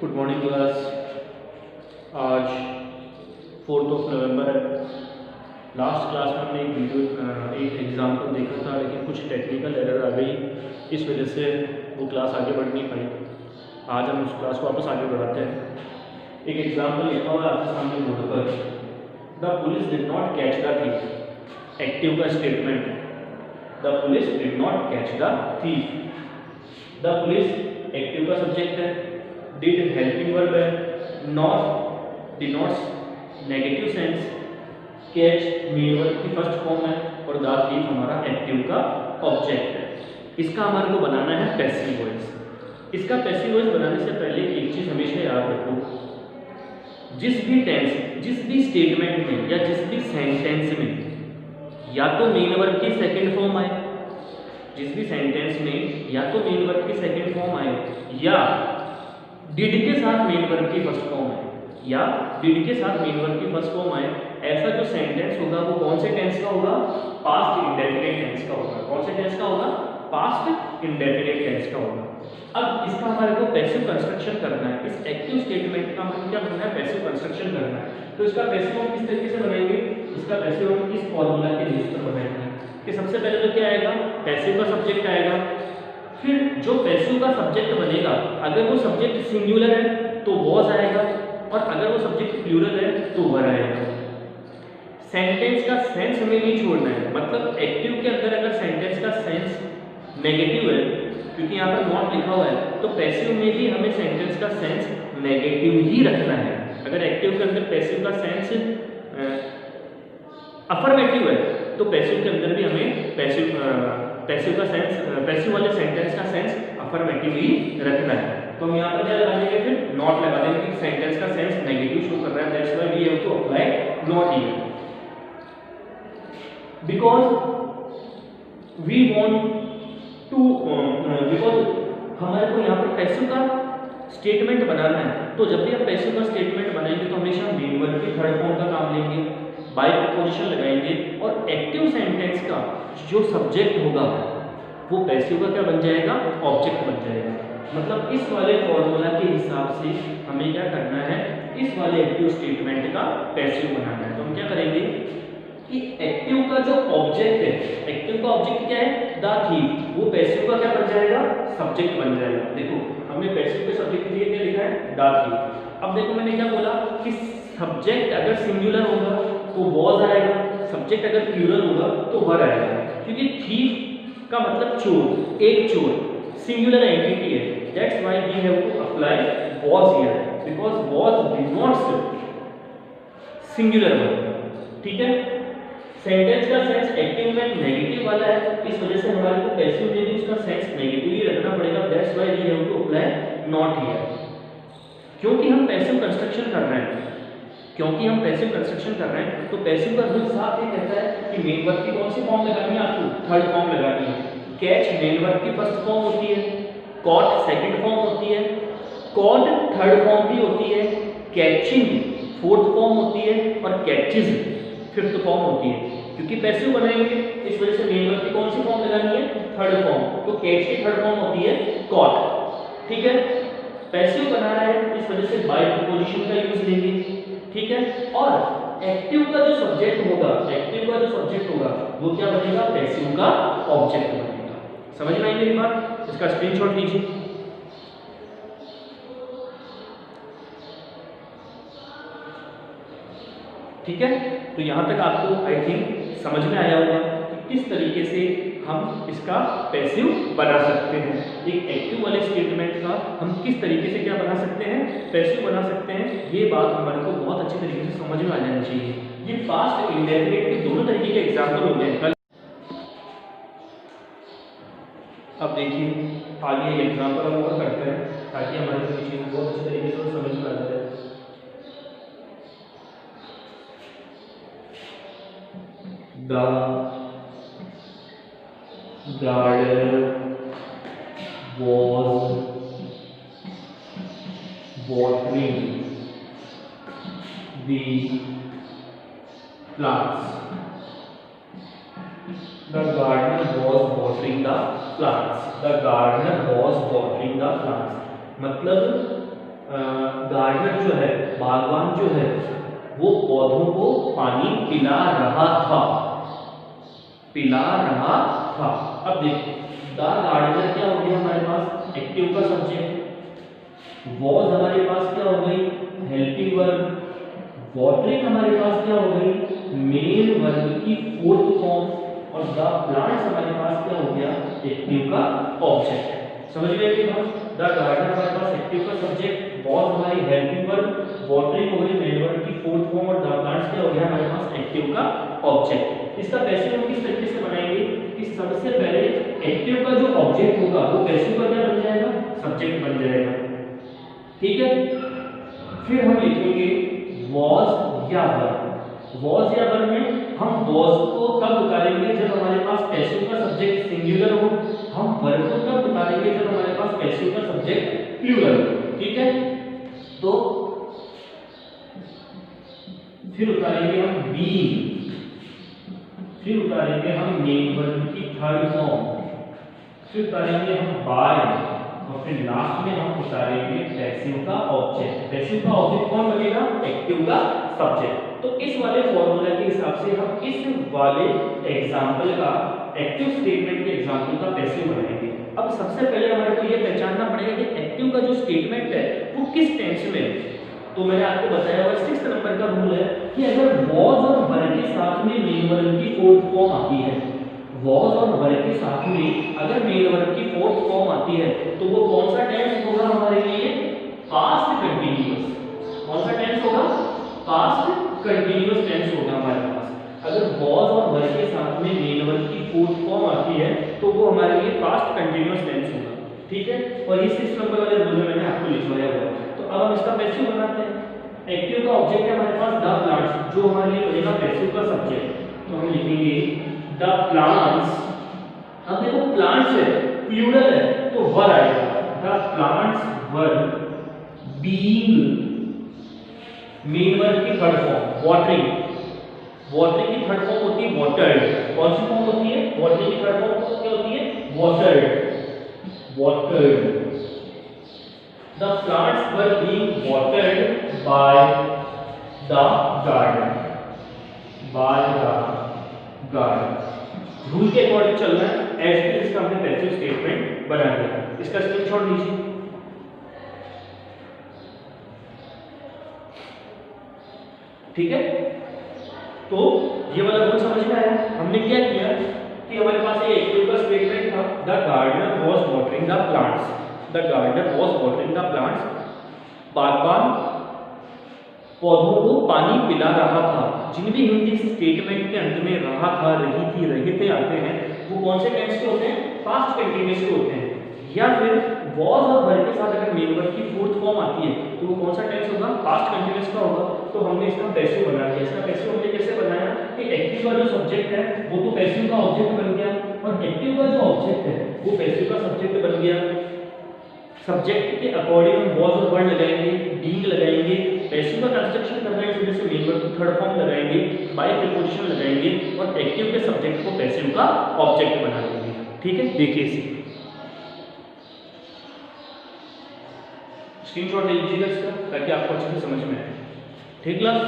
Good morning class. आज 4 नवंबर है। Last class में हमने एक एग्जाम्पल देखा था, लेकिन कुछ टेक्निकल एरर आ गई, इस वजह से वो क्लास आगे बढ़ नहीं पाई। आज हम उस क्लास को वापस आगे बढ़ाते हैं। एक एग्जाम्पल लिखा हुआ है आपके सामने बोर्ड पर। The police did not catch the thief. Active का स्टेटमेंट है, the police did not catch the thief. The police active का सब्जेक्ट है, डिड हेल्पिंग वर्ब है, not denotes negative sense, catch main verb की first form है और the thief हमारा active का ऑब्जेक्ट है। इसका हमारे को बनाना है पैसिव वॉइस। इसका पैसिव वॉइस बनाने से पहले एक चीज हमेशा याद रखो, जिस भी टेंस, जिस भी स्टेटमेंट में या जिस भी सेंटेंस में या तो मेन वर्ब की सेकंड फॉर्म आए, जिस भी सेंटेंस में या तो मेन वर्ब की सेकंड फॉर्म आए या डिड के साथ मेन वर्ब की फर्स्ट फॉर्म आए, या डिड के साथ मेन वर्ब की फर्स्ट फॉर्म आए, ऐसा जो सेंटेंस होगा वो कौन से टेंस का होगा? पास्ट इंडेफिनिट टेंस का होगा। कौन से टेंस का होगा? पास्ट इंडेफिनिट टेंस का होगा। अब इसका हमारे को पैसिव कंस्ट्रक्शन करना है। इस एक्टिव स्टेटमेंट का हमें क्या करना है? पैसिव कंस्ट्रक्शन करना है। तो इसका पैसिव हम किस तरीके से बनाएंगे? इसका पैसिव हम इस फॉर्मूला के बेस पर बनाएंगे कि सबसे पहले तो क्या आएगा? पैसिव का सब्जेक्ट आएगा। फिर जो पैसिव का सब्जेक्ट बनेगा, अगर वो सब्जेक्ट सिंगुलर है तो वॉज आएगा, और अगर वो सब्जेक्ट प्लूरल है तो वर आएगा। सेंटेंस का सेंस हमें नहीं छोड़ना है, मतलब एक्टिव के अंदर अगर सेंटेंस का सेंस नेगेटिव है, क्योंकि यहाँ पर नॉट लिखा हुआ है, तो पैसिव में भी हमें सेंटेंस का सेंस नेगेटिव ही रखना है। अगर एक्टिव के अंदर पैसिव का सेंस अफर्मेटिव है तो पैसिव के अंदर भी हमें पैसिव का सेंस, पैसिव वाले सेंटेंस का सेंस अफर्मेटिव ही रखना है। तो हम यहाँ पर क्या लगा देंगे? फिर नॉट लगा देंगे कि सेंटेंस का सेंस नेगेटिव शो कर रहा है, that's why we have to apply not here, because we want to, because हमारे को यहाँ पर पैसिव का स्टेटमेंट बनाना है। तो जब भी हम पैसिव का स्टेटमेंट बनाएंगे तो हमेशा मेन वर्ब की थर्ड फॉर्म का काम लेंगे, बाय प्रीपोजिशन लगाएंगे, और एक्टिव सेंटेंस का जो सब्जेक्ट होगा वो पैसिव का क्या बन जाएगा? ऑब्जेक्ट बन जाएगा। मतलब इस वाले फॉर्मूला के हिसाब से हमें क्या करना है? इस वाले एक्टिव स्टेटमेंट का पैसिव बनाना है। तो हम क्या करेंगे कि एक्टिव का जो ऑब्जेक्ट है, एक्टिव का ऑब्जेक्ट क्या है? द थीफ, वो पैसिव का क्या बन जाएगा? सब्जेक्ट बन जाएगा। देखो हमने पैसिव के सब्जेक्ट के लिए क्या लिखा है? The thief. अब देखो मैंने क्या बोला कि सब्जेक्ट अगर सिंगुलर होगा तो वॉज आएगा, सब्जेक्ट अगर प्लूरल होगा तो वर आएगा, क्योंकि थीफ का मतलब चोर, एक चोर, सिंगुलर एंटिटी है। That's why we have to apply was here, because was denotes singular verb. ठीक है, सेंटेंस का सेंस एक्टिव में नेगेटिव वाला है, इस वजह से हमारे को पैसिव में भी उसका सेंस नेगेटिव ही रखना पड़ेगा। That's why we have to apply not here, क्योंकि हम पैसिव कंस्ट्रक्शन कर रहे हैं। क्योंकि हम पैसिव कंस्ट्रक्शन कर रहे हैं तो पैसिव का रूल साफ ये कहता है कि मेन वर्ब की कौन सी फॉर्म लगानी है? आपको थर्ड फॉर्म लगानी है। कैच मेन वर्ब की फर्स्ट फॉर्म होती है, कॉट सेकंड फॉर्म होती है, कॉट थर्ड फॉर्म भी होती है, कैचिंग फोर्थ फॉर्म होती है, और कैचेज फिफ्थ फॉर्म होती है। क्योंकि पैसिव बनाएंगे इस वजह से मेन वर्ब की कौन सी फॉर्म लगानी है? Third form. तो कैच की थर्ड फॉर्म होती है कॉट। ठीक है, पैसिव बना रहा है इस वजह से बाय प्रीपोजिशन का यूज लेंगे। ठीक है, और एक्टिव का जो सब्जेक्ट होगा, एक्टिव का जो सब्जेक्ट होगा वो क्या बनेगा? पैसिव का ऑब्जेक्ट बनेगा। समझ में आई मेरी बात? इसका स्क्रीनशॉट लीजिए। ठीक है, तो यहां तक आपको आई थिंक समझ में आया होगा कि किस तरीके से हम इसका पैसिव बना सकते हैं। एक एक्टिव वाले स्टेटमेंट का हम किस तरीके से क्या बना सकते हैं? पैसिव बना सकते हैं। ये बात हमारे को बहुत अच्छी तरीके से समझ में आ जानी चाहिए। ये पास्ट इंडेफिनिट के दोनों तरीके के एग्जाम्पल होते हैं। अब देखिए आगे एग्जाम्पल हम और करते हैं ताकि हमारे को चीज़ बहुत अच्छी तरीके से समझ में आ जाए। The gardener was watering the plants. The gardener was watering the plants. The gardener was watering the plants. मतलब गार्डनर जो है, बागवान जो है, वो पौधों को पानी पिला रहा था, पिला रहा था। अब देखिए द गार्डनर क्या हो गया हमारे पास, एक्टिव का सब्जेक्ट। वॉज हमारे पास क्या हो गई, हेल्पिंग वर्ब। वाटरिंग हमारे पास क्या हो गई, मेन वर्ब की फोर्थ फॉर्म। और द प्लांट्स हमारे पास क्या हो गया, एक्टिव का ऑब्जेक्ट। समझ गए कि बात, द गार्डनर हमारे पास एक्टिव का सब्जेक्ट, वॉज हमारी हेल्पिंग वर्ब, वाटरिंग हो गई मेन वर्ब की फोर्थ फॉर्म, और द प्लांट्स क्या हो गया हमारे पास एक्टिव का ऑब्जेक्ट। इसका पैसिव हम किस तरीके से बनाएंगे कि सबसे पहले एक्टिव का जो ऑब्जेक्ट होगा वो पैसिव का क्या बन जाएगा, सब्जेक्ट बन जाएगा। ठीक है, फिर हम लिखेंगे वॉज या वर्ब। वॉज या वर्ब में हम वॉज को कब उतारेंगे, जब हमारे पास पैसिव का सब्जेक्ट सिंगुलर हो। हम वर्ब को कब उतारेंगे, जब हमारे पास पैसिव का सब्जेक्ट प्लूरल हो। ठीक है, तो फिर उतारेंगे हम बीइंग, फिर उतारेंगे हम मेन वर्ब की थर्ड फॉर्म, फिर उतारेंगे हम बाय, और फिर लास्ट में हम उतारेंगे पैसिव का ऑब्जेक्ट। पैसिव का ऑब्जेक्ट कौन बनेगा, एक्टिव का सब्जेक्ट। तो इस वाले फॉर्मूला के हिसाब से हम इस वाले एग्जांपल का, एक्टिव स्टेटमेंट के एग्जांपल का पैसिव बनाएंगे। अब सबसे पहले हमारे को ये पहचानना पड़ेगा कि एक्टिव का जो स्टेटमेंट है वो किस टेंस में है। तो मैंने आपको बताया हुआ 6 नंबर का रूल है कि अगर वॉज और वर के साथ में मेन वर्ब की फोर्थ फॉर्म आती है, वॉज और वर के साथ में अगर मेन वर्ब की फोर्थ फॉर्म आती है, तो वो कौन सा टेंस होगा हमारे लिए, पास्ट कंटीन्यूअस। कौन सा टेंस होगा, पास्ट कंटीन्यूअस टेंस होगा हमारे पास। अगर वॉज और वर के साथ में मेन वर्ब की फोर्थ फॉर्म आती है, तो वो हमारे लिए पास्ट कंटीन्यूअस टेंस होगा। ठीक है, और ये 6 नंबर वाले रूल में मैंने आपको लिखवाया हुआ है। तो अब हम इसका पैसिव बनाते हैं। एक्टिव का ऑब्जेक्ट है हमारे पास द प्लांट्स, जो हमारे लिए बनेगा पैसिव का सब्जेक्ट। तो हम लिखेंगे द प्लांट्स। अब देखो प्लांट्स है, प्लूरल है, तो वर आएगा। The plants were being, main verb की थर्ड फॉर्म वाटरिंग। वाटरिंग की थर्ड फॉर्म होती है वाटर्ड। कौन सी फॉर्म होती है, वाटरिंग की थर्ड फॉर्म क्या होती है, watered, watered. The plants were being watered by the garden, by the garden। Rule के अकॉर्डिंग चलना है, एज इट इज इसका हमने पैसिव स्टेटमेंट बना दिया। इसका स्क्रीनशॉट लीजिए। ठीक है, तो ये वाला रूल समझ में आया। हमने क्या किया कि हमारे पास ये एक्टिव का स्टेटमेंट था, the gardener was watering the plants, the gardener was watering the plants. बागवान पौधों को पानी पिला रहा था। जिन भी हिंदी स्टेटमेंट के अंत में रहा था, रही थी, रहे थे आते हैं, वो कौन से टेंस के होते हैं, पास्ट कंटीन्यूअस के होते हैं। या फिर वॉज और वर के साथ अगर मेन वर्ब की फोर्थ फॉर्म आती है, तो वो कौन सा टेंस होगा, पास्ट कंटीन्यूअस का होगा। तो हमने इसका पैसिव बना दिया। इसका पैसिव हमने कैसे बनाया कि एक्टिव का जो सब्जेक्ट है वो तो पैसिव का ऑब्जेक्ट बन गया, और एक्टिव का जो ऑब्जेक्ट है वो पैसिव का सब्जेक्ट बन गया। सब्जेक्ट के अकॉर्डिंग हम वॉज और वर लगाएंगे, बीइंग लगाएंगे, पैसिव का कंस्ट्रक्शन कर रहे हैं इसमें से मेन वर्ब की थर्ड फॉर्म लगाएंगे, बाय प्रीपोजिशन लगाएंगे, और एक्टिव के सब्जेक्ट को पैसिव का ऑब्जेक्ट बना देंगे। ठीक है, देखिए इसे स्क्रीनशॉट ले लीजिएगा इसका, ताकि आपको अच्छे से समझ में आए। ठीक लगा।